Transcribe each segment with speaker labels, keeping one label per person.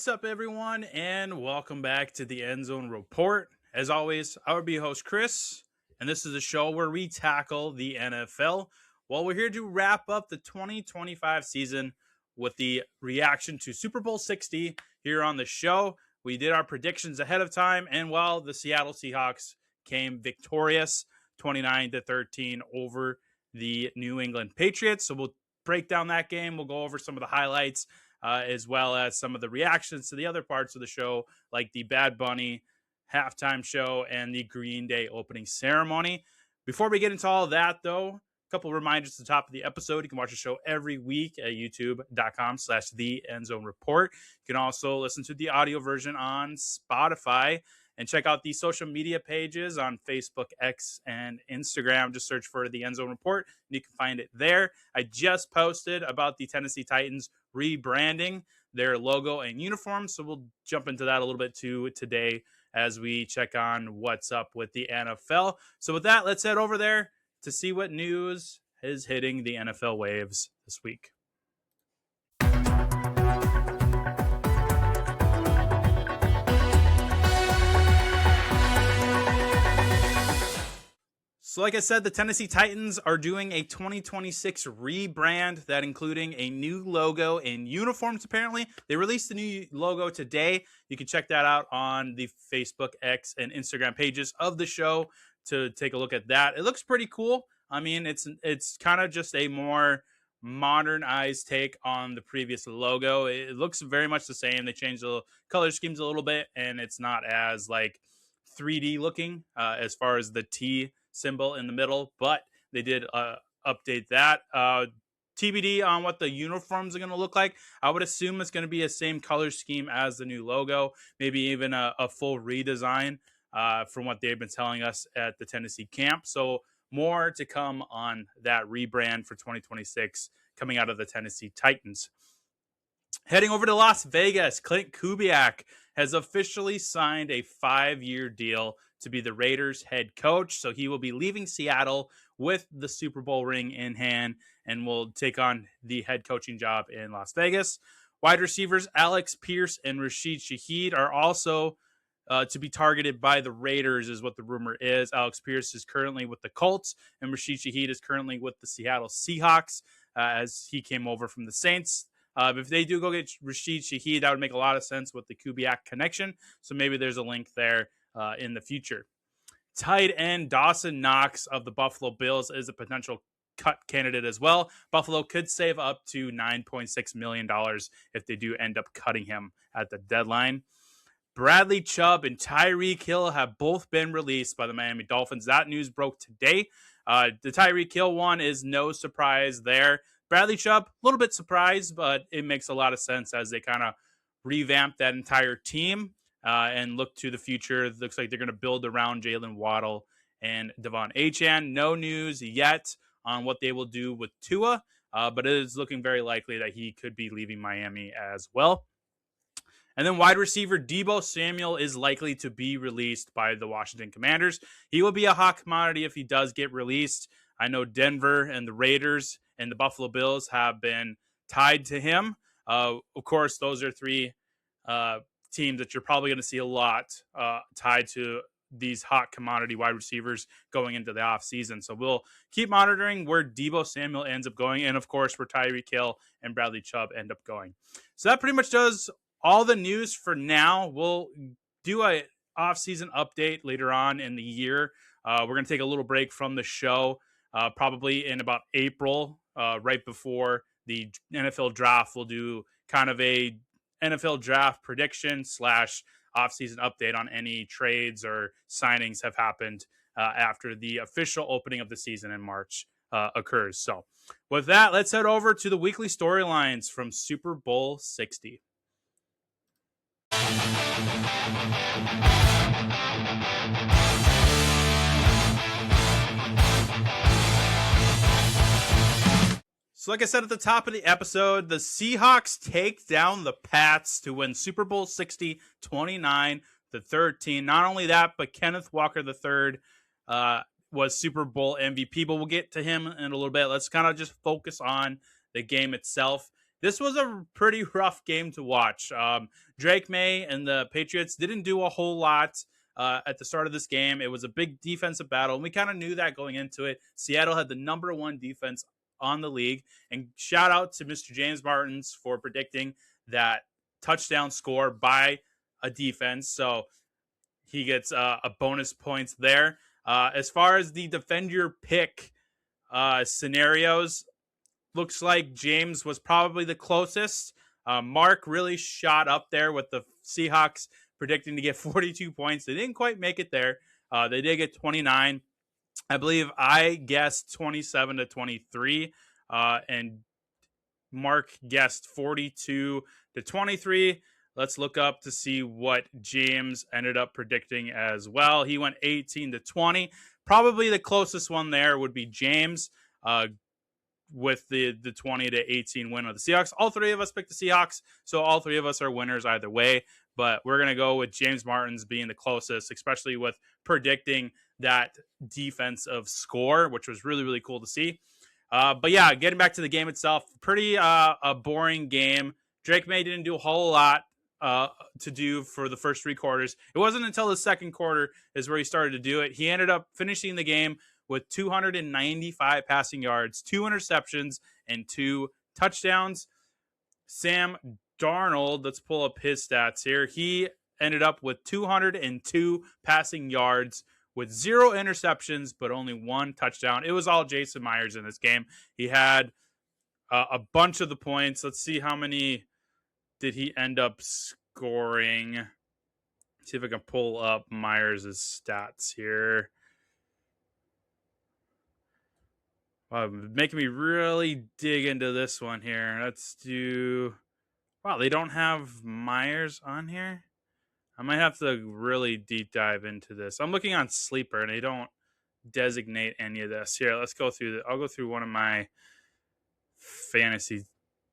Speaker 1: What's up, everyone, and welcome back to the Endzone Report. As always, I will be your host, Chris, and this is a show where we tackle the NFL. Well, we're here to wrap up the 2025 season with the reaction to Super Bowl 60 here on the show. We did our predictions ahead of time, and while the Seattle Seahawks came victorious 29-13 over the New England Patriots. So we'll break down that game. We'll go over some of the highlights, as well as some of the reactions to the other parts of the show, like the Bad Bunny halftime show and the Green Day opening ceremony. Before we get into all of that, though, a couple of reminders at the top of the episode. You can watch the show every week at youtube.com/the Endzone Report. You can also listen to the audio version on Spotify and check out the social media pages on Facebook, X, and Instagram. Just search for the Endzone Report, and you can find it there. I just posted about the Tennessee Titans rebranding their logo and uniform, so we'll jump into that a little bit too today as we check on what's up with the NFL. So with that, let's head over there to see what news is hitting the NFL waves this week. So like I said, the Tennessee Titans are doing a 2026 rebrand that including a new logo and uniforms, apparently. They released the new logo today. You can check that out on the Facebook, X, and Instagram pages of the show to take a look at that. It looks pretty cool. I mean, it's kind of just a more modernized take on the previous logo. It looks very much the same. They changed the color schemes a little bit, and it's not as like 3D looking as far as the T symbol in the middle, but they did update that. TBD on what the uniforms are going to look like. I would assume it's going to be a same color scheme as the new logo, maybe even a full redesign from what they've been telling us at the Tennessee camp. So more to come on that rebrand for 2026 coming out of the Tennessee Titans. Heading over to Las Vegas, Clint Kubiak has officially signed a 5-year deal to be the Raiders head coach. So he will be leaving Seattle with the Super Bowl ring in hand and will take on the head coaching job in Las Vegas. Wide receivers Alex Pierce and Rashid Shaheed are also to be targeted by the Raiders, is what the rumor is. Alex Pierce is currently with the Colts, and Rashid Shaheed is currently with the Seattle Seahawks as he came over from the Saints. If they do go get Rashid Shaheed, that would make a lot of sense with the Kubiak connection. So maybe there's a link there in the future. Tight end Dawson Knox of the Buffalo Bills is a potential cut candidate as well. Buffalo could save up to $9.6 million if they do end up cutting him at the deadline. Bradley Chubb and Tyreek Hill have both been released by the Miami Dolphins. That news broke today. The Tyreek Hill one is no surprise there. Bradley Chubb, a little bit surprised, but it makes a lot of sense as they kind of revamp that entire team and look to the future. It looks like they're going to build around Jalen Waddle and Devon Achane. No news yet on what they will do with Tua, but it is looking very likely that he could be leaving Miami as well. And then wide receiver Deebo Samuel is likely to be released by the Washington Commanders. He will be a hot commodity if he does get released. I know Denver and the Raiders and the Buffalo Bills have been tied to him. Of course, those are three teams that you're probably going to see a lot tied to these hot commodity wide receivers going into the offseason. So we'll keep monitoring where Deebo Samuel ends up going, and of course where Tyreek Hill and Bradley Chubb end up going. So that pretty much does all the news for now. We'll do a offseason update later on in the year. We're going to take a little break from the show, probably in about April, right before the NFL draft. We'll do kind of a NFL draft prediction / offseason update on any trades or signings have happened after the official opening of the season in March occurs. So with that, let's head over to the weekly storylines from Super Bowl 60. So like I said at the top of the episode, the Seahawks take down the Pats to win Super Bowl 60, 29-13. Not only that, but Kenneth Walker III was Super Bowl MVP, but we'll get to him in a little bit. Let's kind of just focus on the game itself. this was a pretty rough game to watch. Drake May and the Patriots didn't do a whole lot at the start of this game. It was a big defensive battle, and we kind of knew that going into it. Seattle had the number one defense on the league, and shout out to Mr. James Martins for predicting that touchdown score by a defense. So he gets a bonus points there. As far as the defend your pick scenarios, looks like James was probably the closest. Mark really shot up there with the Seahawks predicting to get 42 points. They didn't quite make it there. They did get 29. I believe I guessed 27 to 23, and Mark guessed 42 to 23. Let's look up to see what James ended up predicting as well. He went 18 to 20. Probably the closest one there would be James with the 20 to 18 win of the Seahawks. All three of us picked the Seahawks, so all three of us are winners either way. But we're going to go with James Martins being the closest, especially with predicting that defensive score, which was really, really cool to see. But yeah, getting back to the game itself, pretty a boring game. Drake May didn't do a whole lot to do for the first three quarters. It wasn't until the second quarter is where he started to do it. He ended up finishing the game with 295 passing yards, 2 interceptions, and 2 touchdowns. Sam Darnold, let's pull up his stats here. He ended up with 202 passing yards with 0 interceptions, but only 1 touchdown. It was all Jason Myers in this game. He had a bunch of the points. Let's see how many did he end up scoring. See if I can pull up Myers' stats here. Wow, making me really dig into this one here. Let's do... Wow, they don't have Myers on here? I might have to really deep dive into this. I'm looking on Sleeper, and they don't designate any of this. Here, let's go through I'll go through one of my fantasy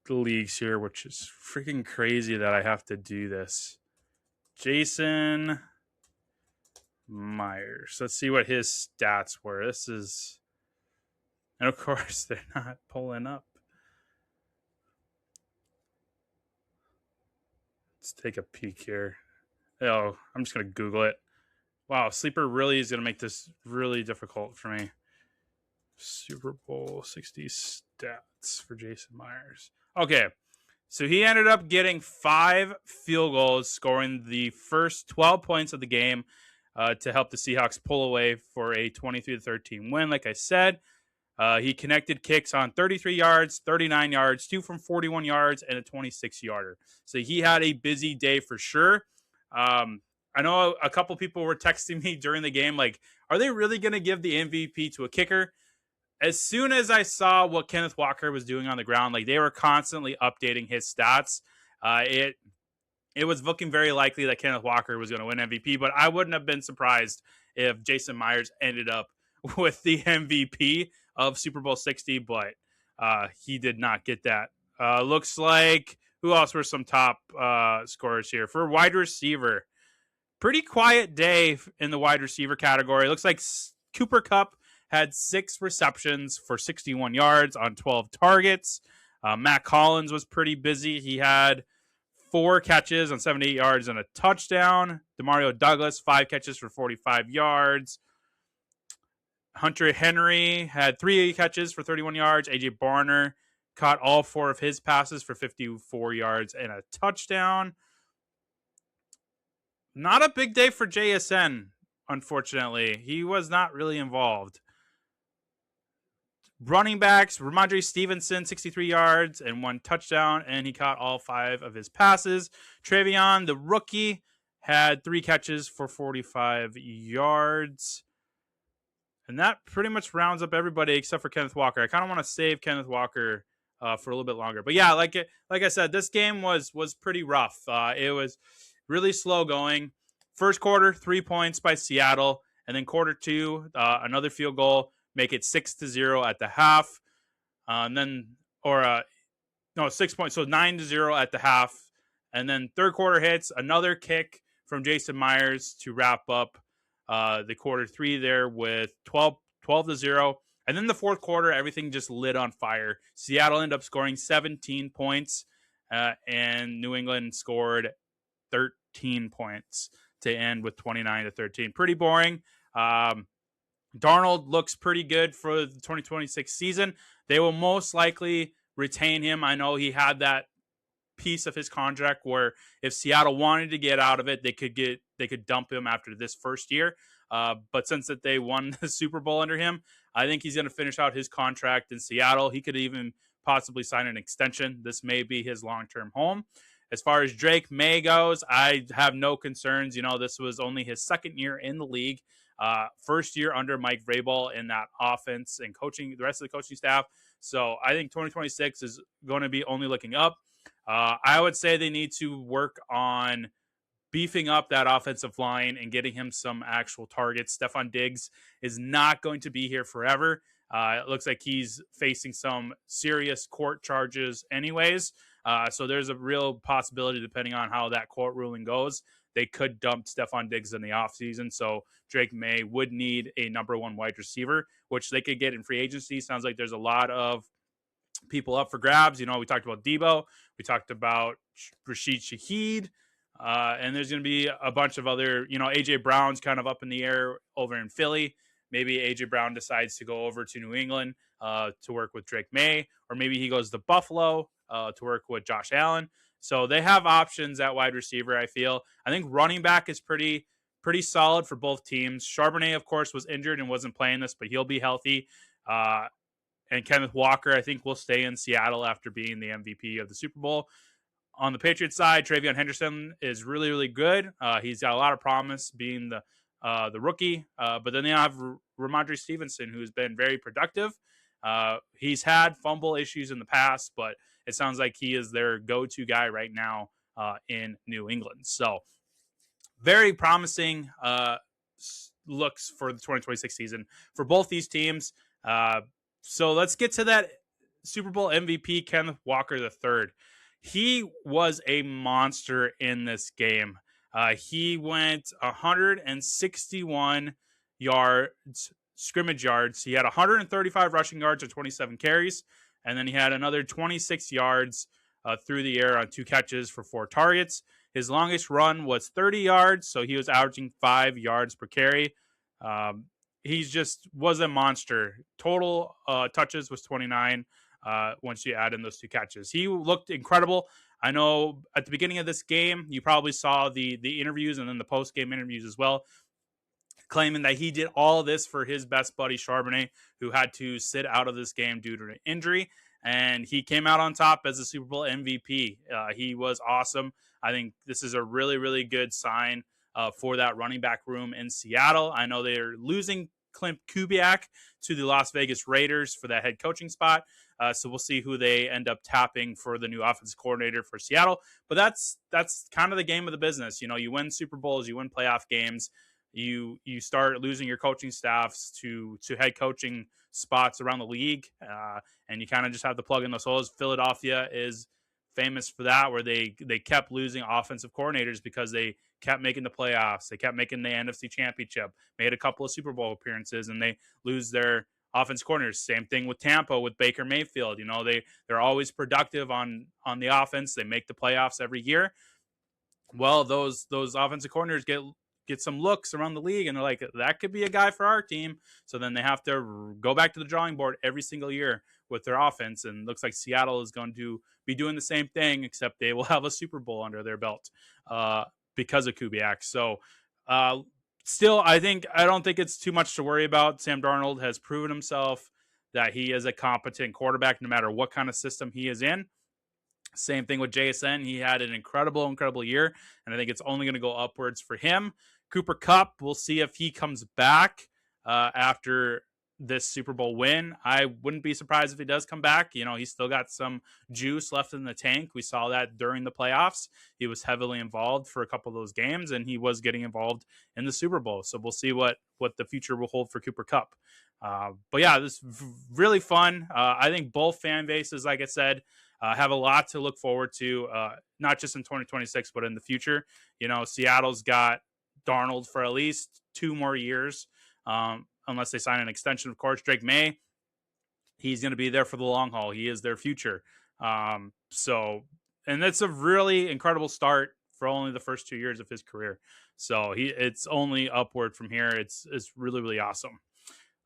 Speaker 1: leagues here, which is freaking crazy that I have to do this. Jason Myers. Let's see what his stats were. This is... And of course, they're not pulling up. Let's take a peek here. Oh, I'm just going to Google it. Wow, Sleeper really is going to make this really difficult for me. Super Bowl 60 stats for Jason Myers. Okay, so he ended up getting 5 field goals, scoring the first 12 points of the game to help the Seahawks pull away for a 23-13 win. Like I said, he connected kicks on 33 yards, 39 yards, 2 from 41 yards, and a 26-yarder. So he had a busy day for sure. I know a couple people were texting me during the game, like, are they really going to give the MVP to a kicker? As soon as I saw what Kenneth Walker was doing on the ground, like, they were constantly updating his stats. It was looking very likely that Kenneth Walker was going to win MVP, but I wouldn't have been surprised if Jason Myers ended up with the MVP of Super Bowl 60, but he did not get that. Looks like, who else were some top scorers here? For wide receiver, pretty quiet day in the wide receiver category. Looks like Cooper Kupp had 6 receptions for 61 yards on 12 targets. Matt Collins was pretty busy. He had 4 catches on 78 yards and a touchdown. Demario Douglas, 5 catches for 45 yards. Hunter Henry had 3 catches for 31 yards. A.J. Barner caught all 4 of his passes for 54 yards and a touchdown. Not a big day for JSN, unfortunately. He was not really involved. Running backs, Ramondre Stevenson, 63 yards and 1 touchdown, and he caught all 5 of his passes. Travion, the rookie, had 3 catches for 45 yards. And that pretty much rounds up everybody except for Kenneth Walker. I kind of want to save Kenneth Walker for a little bit longer. But yeah, like I said, this game was pretty rough. It was really slow going. First quarter, 3 points by Seattle. And then quarter 2, another field goal, make it 6-0 at the half. 6 points. So 9-0 at the half. And then third quarter hits, another kick from Jason Myers to wrap up the quarter 3 there with 12-0. And then the fourth quarter, everything just lit on fire. Seattle ended up scoring 17 points, and New England scored 13 points to end with 29-13. Pretty boring. Darnold looks pretty good for the 2026 season. They will most likely retain him. I know he had that piece of his contract where if Seattle wanted to get out of it, they could dump him after this first year. But since that they won the Super Bowl under him, I think he's going to finish out his contract in Seattle. He could even possibly sign an extension. This may be his long-term home. As far as Drake May goes, I have no concerns. This was only his second year in the league. First year under Mike Vrabel in that offense and coaching the rest of the coaching staff. So I think 2026 is going to be only looking up. I would say they need to work on beefing up that offensive line and getting him some actual targets. Stephon Diggs is not going to be here forever. It looks like he's facing some serious court charges anyways. So there's a real possibility, depending on how that court ruling goes, they could dump Stephon Diggs in the offseason. So Drake May would need a number one wide receiver, which they could get in free agency. Sounds like there's a lot of people up for grabs. We talked about Debo. We talked about Rashid Shaheed. And there's going to be a bunch of other, A.J. Brown's kind of up in the air over in Philly. Maybe A.J. Brown decides to go over to New England to work with Drake May, or maybe he goes to Buffalo to work with Josh Allen. So they have options at wide receiver, I feel. I think running back is pretty solid for both teams. Charbonnet, of course, was injured and wasn't playing this, but he'll be healthy. And Kenneth Walker, I think, will stay in Seattle after being the MVP of the Super Bowl. On the Patriots side, Travion Henderson is really, really good. He's got a lot of promise being the rookie. But then they have Ramondre Stevenson, who's been very productive. He's had fumble issues in the past, but it sounds like he is their go-to guy right now in New England. So very promising looks for the 2026 season for both these teams. So let's get to that Super Bowl MVP, Kenneth Walker III. He was a monster in this game. He went 161 yards, scrimmage yards. He had 135 rushing yards and 27 carries. And then he had another 26 yards through the air on 2 catches for 4 targets. His longest run was 30 yards, so he was averaging 5 yards per carry. He just was a monster. Total touches was 29 once you add in those 2 catches. He looked incredible. I know at the beginning of this game, you probably saw the interviews and then the post-game interviews as well, claiming that he did all this for his best buddy Charbonnet, who had to sit out of this game due to an injury. And he came out on top as a Super Bowl MVP. He was awesome. I think this is a really, really good sign for that running back room in Seattle. I know they're losing Clint Kubiak to the Las Vegas Raiders for that head coaching spot. So we'll see who they end up tapping for the new offensive coordinator for Seattle. But that's kind of the game of the business. You win Super Bowls, you win playoff games. You start losing your coaching staffs to head coaching spots around the league, and you kind of just have to plug in those holes. Philadelphia is famous for that, where they kept losing offensive coordinators because they kept making the playoffs. They kept making the NFC Championship, made a couple of Super Bowl appearances, and they lose their offense coordinators. Same thing with Tampa with Baker Mayfield. They're always productive on the offense. They make the playoffs every year. Well, those offensive coordinators get some looks around the league, and they're like, that could be a guy for our team. So then they have to go back to the drawing board every single year with their offense. And looks like Seattle is going to be doing the same thing, except they will have a Super Bowl under their belt because of Kubiak. So still, I don't think it's too much to worry about. Sam Darnold has proven himself that he is a competent quarterback no matter what kind of system he is in. Same thing with JSN. He had an incredible year, and I think it's only going to go upwards for him. Cooper Kupp, we'll see if he comes back after this Super Bowl win. I wouldn't be surprised if he does come back. He's still got some juice left in the tank. We saw that during the playoffs. He was heavily involved for a couple of those games, and he was getting involved in the Super Bowl. So we'll see what the future will hold for Cooper Kupp. But yeah, this is really fun. I think both fan bases, like I said, have a lot to look forward to, not just in 2026, but in the future. Seattle's got Darnold for at least 2 more years, unless they sign an extension, of course. Drake May, He's going to be there for the long haul. He is their future. So, and that's a really incredible start for only the first 2 years of his career. So it's only upward from here. It's really, really awesome.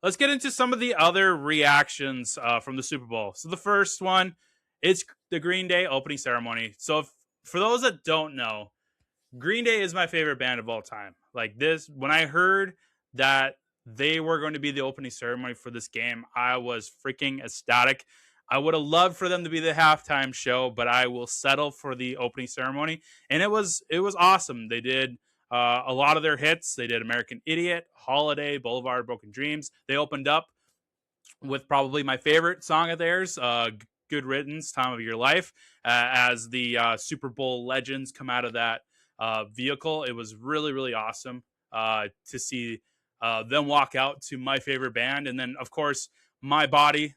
Speaker 1: Let's get into some of the other reactions from the Super Bowl. So the first one, it's the Green Day opening ceremony. So for those that don't know, Green Day is my favorite band of all time. Like this, when I heard that they were going to be the opening ceremony for this game, I was freaking ecstatic. I would have loved for them to be the halftime show, but I will settle for the opening ceremony. And it was awesome. They did a lot of their hits. They did American Idiot, Holiday, Boulevard, Broken Dreams. They opened up with probably my favorite song of theirs, Good Riddance, Time of Your Life, as the Super Bowl legends come out of that vehicle. It was really, really awesome to see them walk out to my favorite band. And then, of course, my body,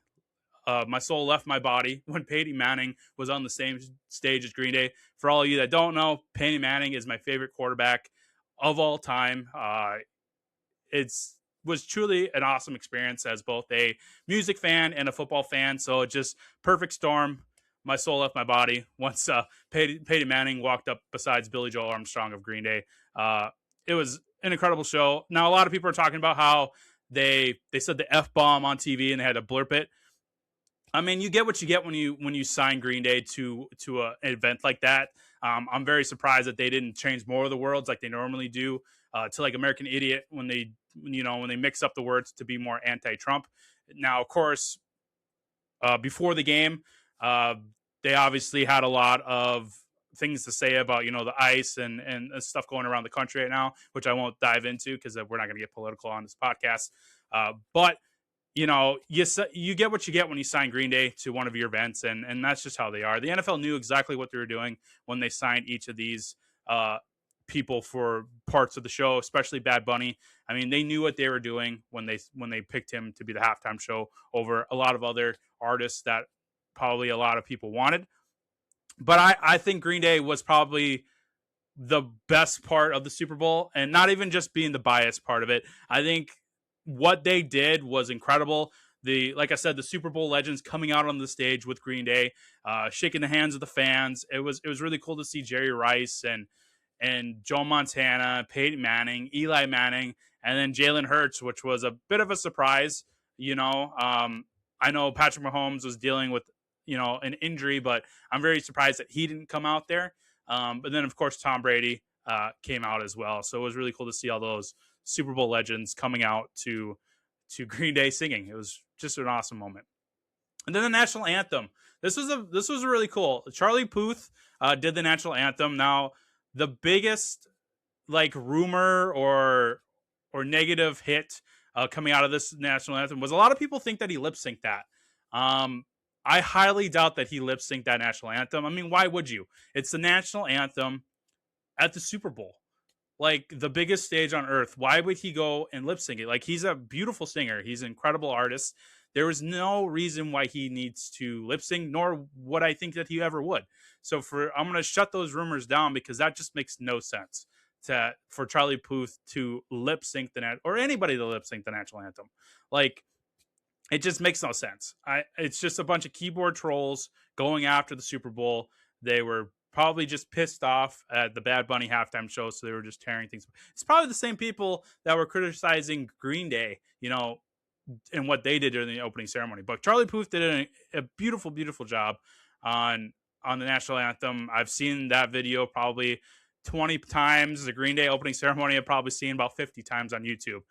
Speaker 1: my soul left my body when Peyton Manning was on the same stage as Green Day. For all of you that don't know, Peyton Manning is my favorite quarterback of all time. It's was truly an awesome experience as both a music fan and a football fan. So just perfect storm. My soul left my body once Peyton Manning walked up besides Billy Joel Armstrong of Green Day. It was an incredible show. Now, a lot of people are talking about how they said the F-bomb on TV and they had to blurp it. I mean, you get what you get when you sign Green Day to an event like that. I'm very surprised that they didn't change more of the words like they normally do to like American Idiot when they mix up the words to be more anti-Trump. Now, of course, before the game, they obviously had a lot of things to say about the ICE and stuff going around the country right now, which I won't dive into because we're not going to get political on this podcast. But you get what you get when you sign Green Day to one of your events, and that's just how they are. The NFL knew exactly what they were doing when they signed each of these people for parts of the show, especially Bad Bunny. I mean, they knew what they were doing when they picked him to be the halftime show over a lot of other artists that probably a lot of people wanted. But I think Green Day was probably the best part of the Super Bowl, and not even just being the biased part of it. I think what they did was incredible. Like I said, the Super Bowl legends coming out on the stage with Green Day, shaking the hands of the fans. It was really cool to see Jerry Rice and Joe Montana, Peyton Manning, Eli Manning, and then Jalen Hurts, which was a bit of a surprise. I know Patrick Mahomes was dealing with an injury, but I'm very surprised that he didn't come out there. But then, of course, Tom Brady came out as well. So it was really cool to see all those Super Bowl legends coming out to Green Day singing. It was just an awesome moment. And then the national anthem. This was really cool. Charlie Puth did the national anthem. Now, the biggest rumor or negative hit coming out of this national anthem was a lot of people think that he lip synced that. I highly doubt that he lip synced that national anthem. I mean, why would you? It's the national anthem at the Super Bowl, like the biggest stage on earth. Why would he go and lip sync it? Like, he's a beautiful singer. He's an incredible artist. There is no reason why he needs to lip sync, nor would I think that he ever would. So I'm going to shut those rumors down because that just makes no sense for Charlie Puth to lip sync or anybody to lip sync the national anthem. Like, it just makes no sense. It's just a bunch of keyboard trolls going after the Super Bowl. They were probably just pissed off at the Bad Bunny halftime show, so they were just tearing things. It's probably the same people that were criticizing Green Day, and what they did during the opening ceremony. But Charlie Puth did a beautiful, beautiful job on the national anthem. I've seen that video probably 20 times. The Green Day opening ceremony I've probably seen about 50 times on YouTube.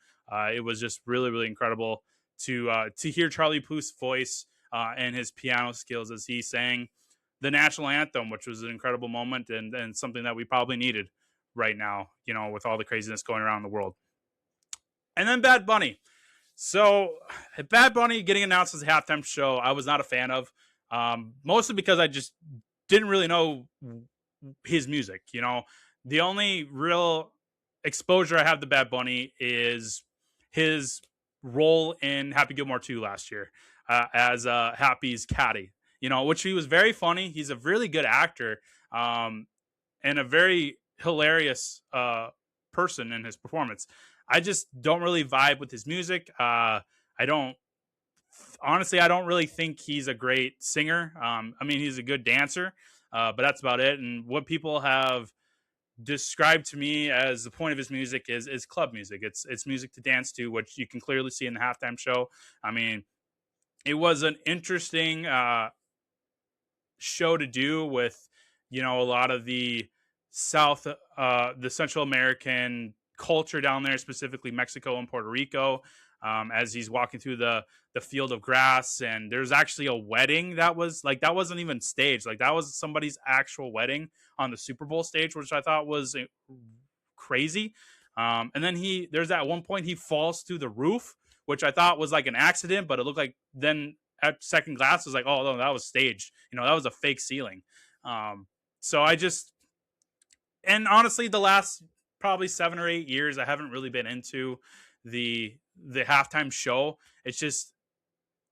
Speaker 1: It was just really, really incredible to hear Charlie Puth's voice and his piano skills as he sang the national anthem, which was an incredible moment and something that we probably needed right now, with all the craziness going around the world. And then Bad Bunny. So Bad Bunny getting announced as a halftime show, I was not a fan of, mostly because I just didn't really know his music. The only real exposure I have to Bad Bunny is his role in Happy Gilmore 2 last year as Happy's caddy, which he was very funny. He's a really good actor and a very hilarious person in his performance. I just don't really vibe with his music. I don't honestly, I don't really think he's a great singer. I mean, he's a good dancer, but that's about it. And what people have described to me as the point of his music is club music. It's music to dance to, which you can clearly see in the halftime show. I mean, it was an interesting show to do with, a lot of the the Central American culture down there, specifically Mexico and Puerto Rico. As he's walking through the field of grass, and there's actually a wedding that wasn't even staged, like that was somebody's actual wedding on the Super Bowl stage, which I thought was crazy. And then there's at one point he falls through the roof, which I thought was like an accident, but it looked like then at second glance was like, oh no, that was staged. That was a fake ceiling. So and honestly, the last probably 7 or 8 years, I haven't really been into the halftime show. It's just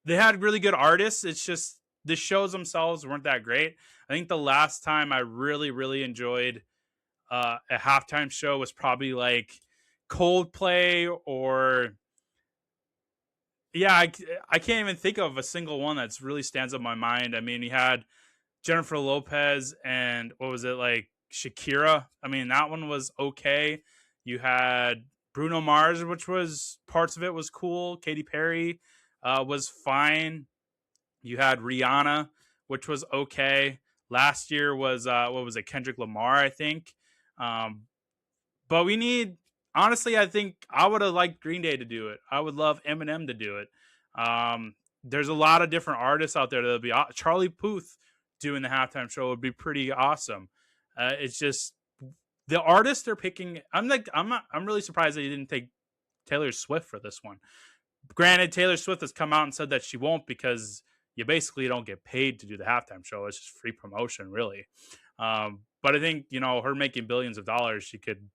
Speaker 1: they had really good artists. It's just the shows themselves weren't that great. I think the last time I really enjoyed a halftime show was probably like Coldplay or I can't even think of a single one that's really stands up in my mind. I mean, you had Jennifer Lopez and what was it, like Shakira? I mean, that one was okay. You had Bruno Mars, which was parts of it was cool. Katy Perry was fine. You had Rihanna, which was okay. Last year was what was it, Kendrick Lamar, I think. But we need, honestly, I think I would have liked Green Day to do it. I would love Eminem to do it. There's a lot of different artists out there that'll be Charlie Puth doing the halftime show would be pretty awesome. It's just the artists they're picking. I'm really surprised that you didn't take Taylor Swift for this one. Granted, Taylor Swift has come out and said that she won't because you basically don't get paid to do the halftime show. It's just free promotion, really. But I think, her making billions of dollars, she could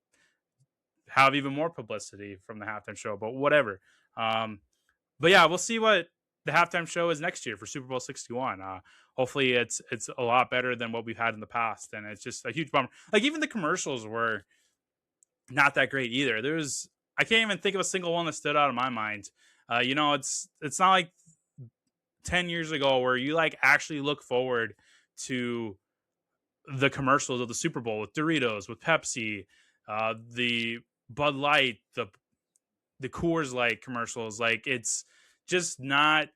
Speaker 1: have even more publicity from the halftime show, but whatever. But yeah, we'll see what the halftime show is next year for Super Bowl 61. Hopefully it's a lot better than what we've had in the past. And it's just a huge bummer. Like even the commercials were not that great either. I can't even think of a single one that stood out in my mind. It's not like 10 years ago where you like actually look forward to the commercials of the Super Bowl with Doritos, with Pepsi, the Bud Light, the Coors Light commercials. Like it's just not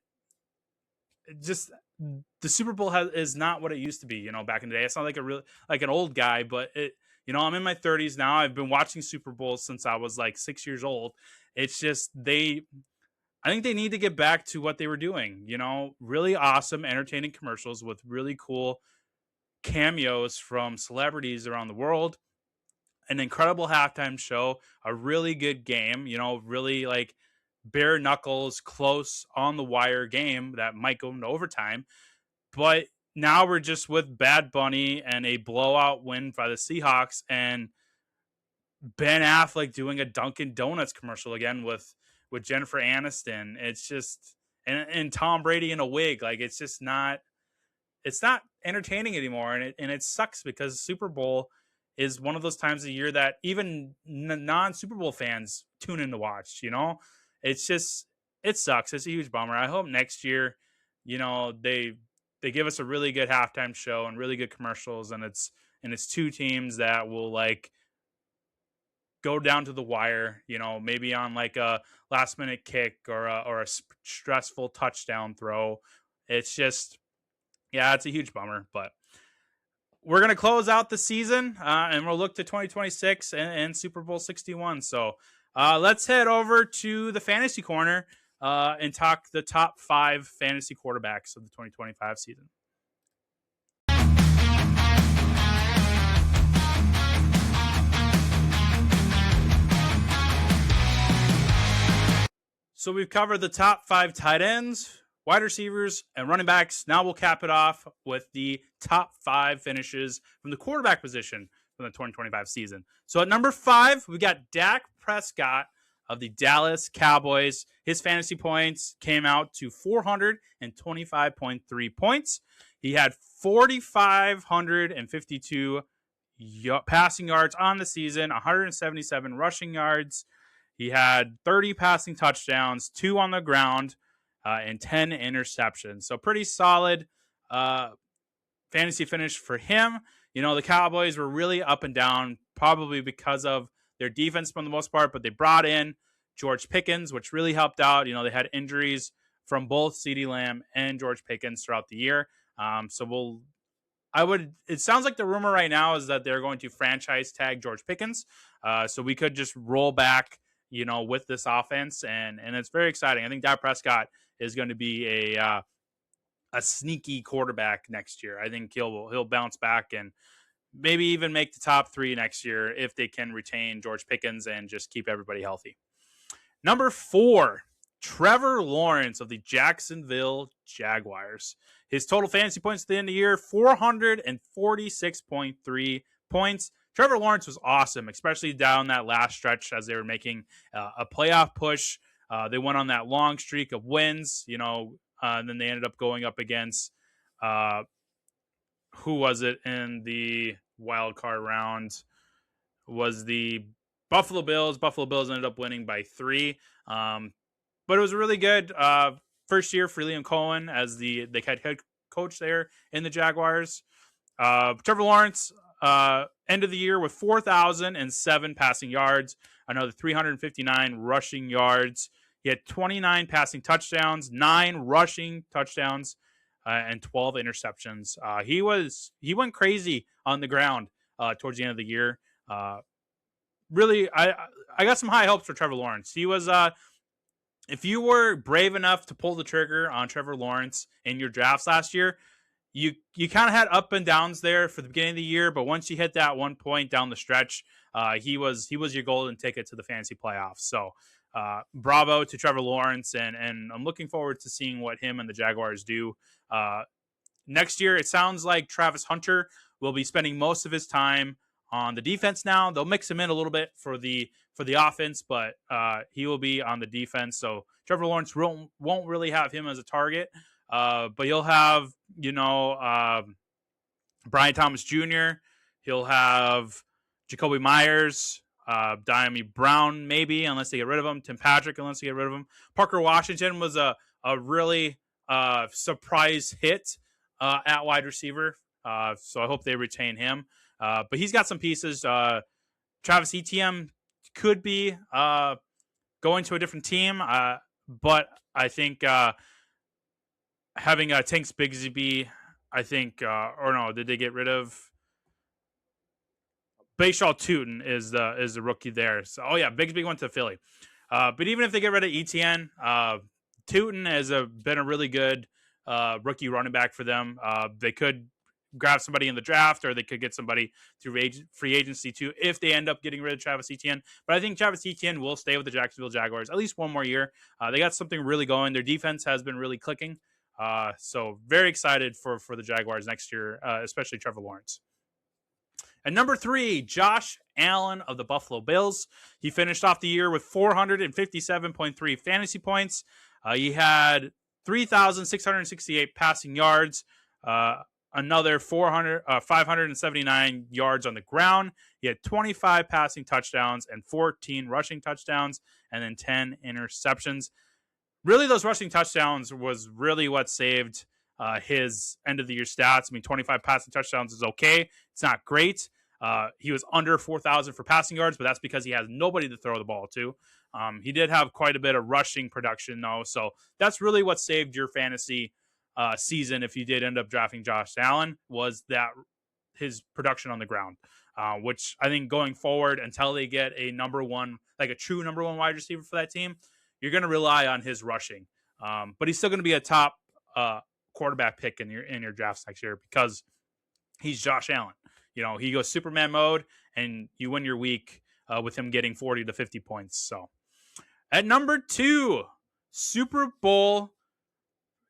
Speaker 1: the Super Bowl is not what it used to be, back in the day. It's not like an old guy, but I'm in my 30s now. I've been watching Super Bowls since I was like 6 years old. It's just I think they need to get back to what they were doing, really awesome, entertaining commercials with really cool cameos from celebrities around the world, an incredible halftime show, a really good game, really like bare knuckles, close on the wire game that might go into overtime. But now we're just with Bad Bunny and a blowout win by the Seahawks and Ben Affleck doing a Dunkin' Donuts commercial again with Jennifer Aniston. It's just and Tom Brady in a wig. Like it's not entertaining anymore, and it sucks because Super Bowl is one of those times of year that even non Super Bowl fans tune in to watch. It's just it sucks. It's a huge bummer. I hope next year, they give us a really good halftime show and really good commercials, and it's two teams that will like go down to the wire, maybe on like a last minute kick or a stressful touchdown throw. It's just, yeah, it's a huge bummer, but we're going to close out the season and we'll look to 2026 and Super Bowl 61. So let's head over to the fantasy corner and talk the top 5 fantasy quarterbacks of the 2025 season. So we've covered the top 5 tight ends, wide receivers, and running backs. Now we'll cap it off with the top 5 finishes from the quarterback position from the 2025 season. So at number 5, we got Dak Prescott of the Dallas Cowboys. His fantasy points came out to 425.3 points. He had 4,552 passing yards on the season, 177 rushing yards. He had 30 passing touchdowns, 2 on the ground. and 10 interceptions. So pretty solid fantasy finish for him. The Cowboys were really up and down, probably because of their defense for the most part, but they brought in George Pickens, which really helped out. They had injuries from both CeeDee Lamb and George Pickens throughout the year. It sounds like the rumor right now is that they're going to franchise tag George Pickens. So we could just roll back, with this offense. And it's very exciting. I think Dak Prescott is going to be a sneaky quarterback next year. I think he'll bounce back and maybe even make the top 3 next year if they can retain George Pickens and just keep everybody healthy. Number 4, Trevor Lawrence of the Jacksonville Jaguars. His total fantasy points at the end of the year, 446.3 points. Trevor Lawrence was awesome, especially down that last stretch as they were making a playoff push. They went on that long streak of wins, and then they ended up going up against who was it in the wild card round? Was the Buffalo Bills. Buffalo Bills ended up winning by 3. But it was really good first year for Liam Cohen as the head coach there in the Jaguars. Trevor Lawrence ended the year with 4,007 passing yards, another 359 rushing yards. He had 29 passing touchdowns, 9 rushing touchdowns, and 12 interceptions. He went crazy on the ground towards the end of the year. Really, I got some high hopes for Trevor Lawrence. He was, if you were brave enough to pull the trigger on Trevor Lawrence in your drafts last year, you kind of had up and downs there for the beginning of the year, but once you hit that one point down the stretch, he was your golden ticket to the fantasy playoffs. So bravo to Trevor Lawrence, and I'm looking forward to seeing what him and the Jaguars do next year. It sounds like Travis Hunter will be spending most of his time on the defense now. They'll mix him in a little bit for the offense, but he will be on the defense. So Trevor Lawrence won't really have him as a target, but you'll have, Brian Thomas Jr., he'll have Jacoby Myers, Diami Brown, maybe, unless they get rid of him. Tim Patrick, unless they get rid of him. Parker Washington was a really surprise hit at wide receiver. So I hope they retain him. But he's got some pieces. Travis Etienne could be going to a different team. But I think having Tanks Bigsby, I think, or no, did they get rid of? Bashaw Tootin is the rookie there. So, Bigsby went to Philly. But even if they get rid of Etienne, Tootin has been a really good rookie running back for them. They could grab somebody in the draft, or they could get somebody through free agency too if they end up getting rid of Travis Etienne. But I think Travis Etienne will stay with the Jacksonville Jaguars at least one more year. They got something really going. Their defense has been really clicking. So very excited for the Jaguars next year, especially Trevor Lawrence. And number 3, Josh Allen of the Buffalo Bills. He finished off the year with 457.3 fantasy points. He had 3,668 passing yards, another 579 yards on the ground. He had 25 passing touchdowns and 14 rushing touchdowns, and then 10 interceptions. Really, those rushing touchdowns was really what saved his end of the year stats. I mean, 25 passing touchdowns is okay. It's not great. He was under 4,000 for passing yards, but that's because he has nobody to throw the ball to. He did have quite a bit of rushing production, though. So that's really what saved your fantasy season if you did end up drafting Josh Allen, was that his production on the ground, which I think going forward until they get a number one, like a true number one wide receiver for that team, you're going to rely on his rushing. But he's still going to be a top quarterback pick in your drafts next year because he's Josh Allen. He goes Superman mode, and you win your week with him getting 40 to 50 points. So at number 2, Super Bowl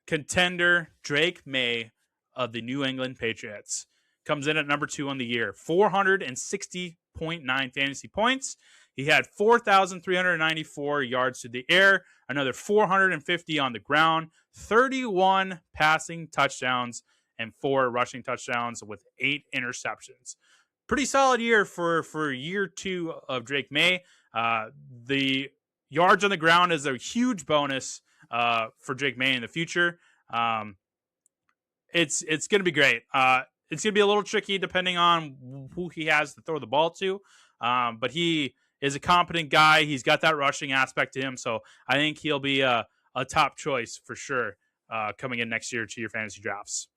Speaker 1: contender Drake May of the New England Patriots comes in at number 2 on the year. 460.9 fantasy points. He had 4,394 yards to the air, another 450 on the ground, 31 passing touchdowns, and 4 rushing touchdowns with 8 interceptions. Pretty solid year for year 2 of Drake May. The yards on the ground is a huge bonus for Drake May in the future. It's going to be great. It's going to be a little tricky depending on who he has to throw the ball to. But he is a competent guy. He's got that rushing aspect to him. So I think he'll be a top choice for sure coming in next year to your fantasy drafts.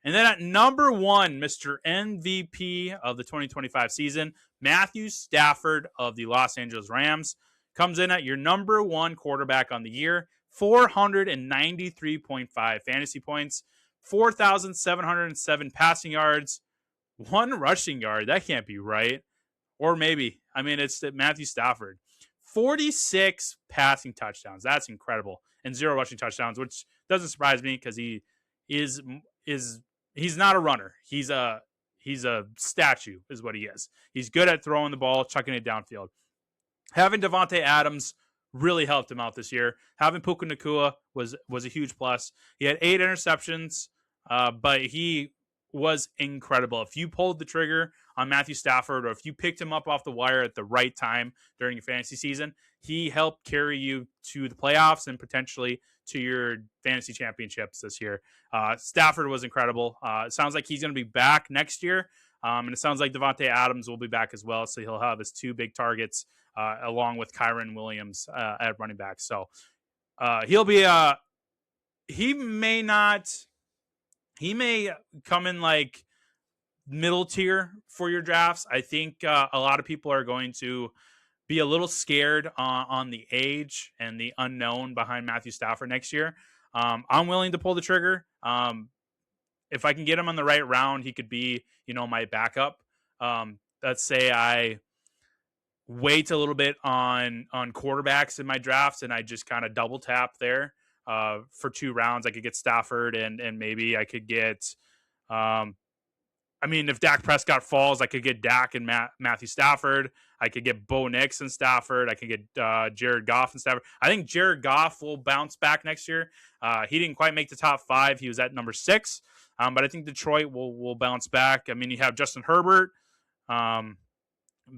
Speaker 1: And then at number 1, Mr. MVP of the 2025 season, Matthew Stafford of the Los Angeles Rams, comes in at your number 1 quarterback on the year, 493.5 fantasy points, 4,707 passing yards, 1 rushing yard. That can't be right. Or maybe. I mean, it's Matthew Stafford. 46 passing touchdowns. That's incredible. And 0 rushing touchdowns, which doesn't surprise me because he's not a runner. He's a statue is what he is. He's good at throwing the ball, chucking it downfield. Having Devontae Adams really helped him out this year. Having Puka Nacua was a huge plus. He had 8 interceptions, but he was incredible. If you pulled the trigger on Matthew Stafford, or if you picked him up off the wire at the right time during your fantasy season, he helped carry you to the playoffs and potentially to your fantasy championships this year. Stafford was incredible. It sounds like he's going to be back next year. And it sounds like Devontae Adams will be back as well. So he'll have his 2 big targets along with Kyren Williams at running back. So he'll be he may come in like middle tier for your drafts. I think a lot of people are going to be a little scared on the age and the unknown behind Matthew Stafford next year. I'm willing to pull the trigger. If I can get him on the right round, he could be, my backup. Let's say I wait a little bit on quarterbacks in my drafts and I just kind of double tap there for 2 rounds. I could get Stafford and maybe I could get, if Dak Prescott falls, I could get Dak and Matthew Stafford. I could get Bo Nix and Stafford. I could get Jared Goff and Stafford. I think Jared Goff will bounce back next year. He didn't quite make the top 5. He was at number 6. But I think Detroit will bounce back. You have Justin Herbert,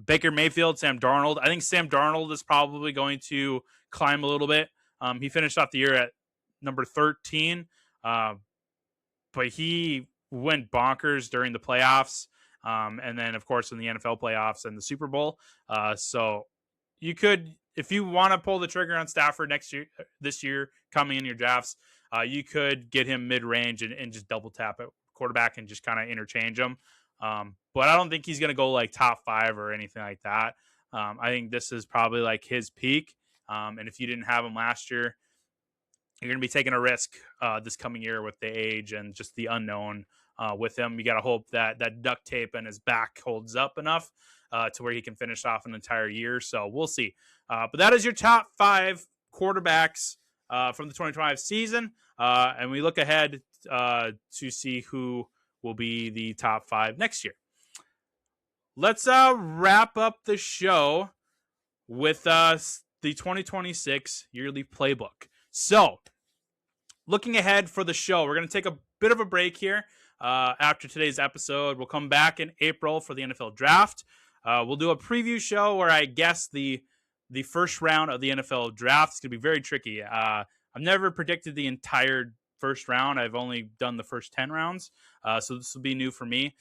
Speaker 1: Baker Mayfield, Sam Darnold. I think Sam Darnold is probably going to climb a little bit. He finished off the year at number 13, but he went bonkers during the playoffs, and then, of course, in the NFL playoffs and the Super Bowl. So you could, if you want to pull the trigger on Stafford this year, coming in your drafts, you could get him mid-range and just double tap at quarterback and just kind of interchange him. But I don't think he's going to go like top 5 or anything like that. I think this is probably like his peak. And if you didn't have him last year, you're going to be taking a risk this coming year with the age and just the unknown with him. You got to hope that duct tape and his back holds up enough to where he can finish off an entire year. So we'll see. But that is your top 5 quarterbacks from the 2025 season. And we look ahead to see who will be the top 5 next year. Let's wrap up the show with the 2026 yearly playbook. So, looking ahead for the show, we're going to take a bit of a break here after today's episode. We'll come back in April for the NFL draft. We'll do a preview show where I guess the first round of the NFL draft is going to be very tricky. I've never predicted the entire first round. I've only done the first 10 rounds. So this will be new for me.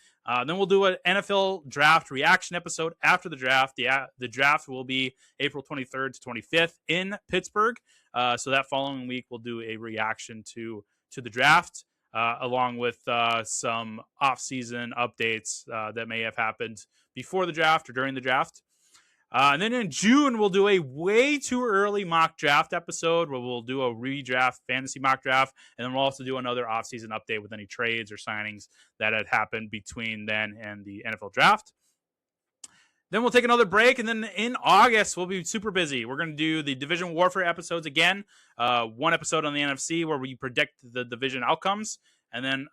Speaker 1: Then we'll do an NFL draft reaction episode after the draft. The draft will be April 23rd to 25th in Pittsburgh. So that following week, we'll do a reaction to the draft, along with some off-season updates that may have happened before the draft or during the draft. And then in June, we'll do a way too early mock draft episode where we'll do a redraft fantasy mock draft. And then we'll also do another offseason update with any trades or signings that had happened between then and the NFL draft. Then we'll take another break. And then in August, we'll be super busy. We're going to do the division warfare episodes again. One episode on the NFC where we predict the division outcomes. And then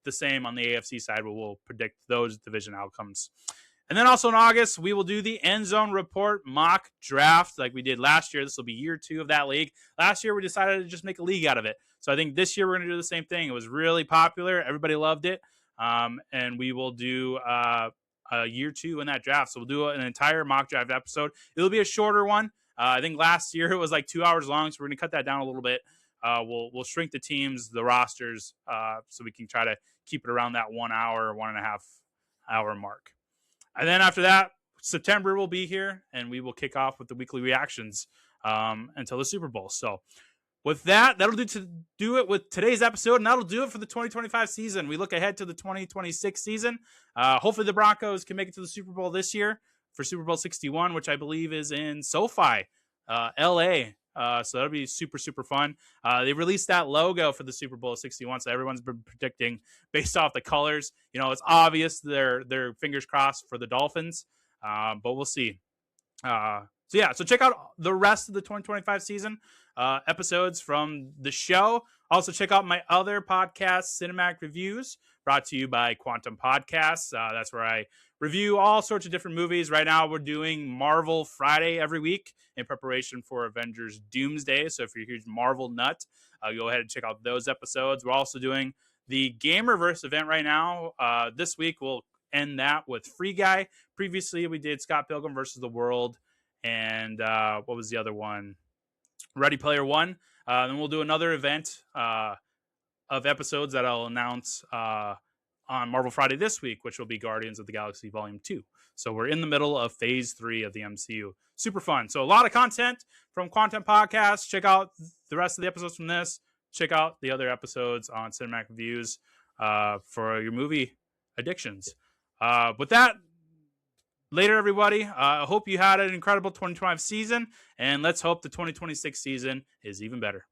Speaker 1: the same on the AFC side where we'll predict those division outcomes. And then also in August, we will do the Endzone Report mock draft like we did last year. This will be year 2 of that league. Last year, we decided to just make a league out of it. So I think this year we're going to do the same thing. It was really popular. Everybody loved it. And we will do year 2 in that draft. So we'll do an entire mock draft episode. It'll be a shorter one. I think last year it was like 2 hours long, so we're going to cut that down a little bit. we'll shrink the teams, the rosters, so we can try to keep it around that 1 hour, 1.5 hour mark. And then after that, September will be here, and we will kick off with the weekly reactions until the Super Bowl. So with that, that'll do it with today's episode, and that'll do it for the 2025 season. We look ahead to the 2026 season. Hopefully the Broncos can make it to the Super Bowl this year for Super Bowl 61, which I believe is in SoFi, LA. So that'll be super, super fun. They released that logo for the Super Bowl 61, so everyone's been predicting based off the colors. It's obvious they're fingers crossed for the Dolphins, but we'll see. So check out the rest of the 2025 season episodes from the show. Also check out my other podcast, Cinematic Reviews, brought to you by Quantum Podcasts. That's where I review all sorts of different movies. Right now we're doing Marvel Friday every week in preparation for Avengers Doomsday. So if you're a huge Marvel nut, go ahead and check out those episodes. We're also doing the Gamerverse event right now. This week we'll end that with Free Guy. Previously we did Scott Pilgrim versus the World, and what was the other one? Ready Player One. Then we'll do another event of episodes that I'll announce on Marvel Friday this week, which will be Guardians of the Galaxy Volume 2. So we're in the middle of Phase 3 of the MCU. Super fun. So a lot of content from Quantum Podcasts. Check out the rest of the episodes from this. Check out the other episodes on Cinematic Reviews for your movie addictions. With that, later, everybody. I hope you had an incredible 2025 season, and let's hope the 2026 season is even better.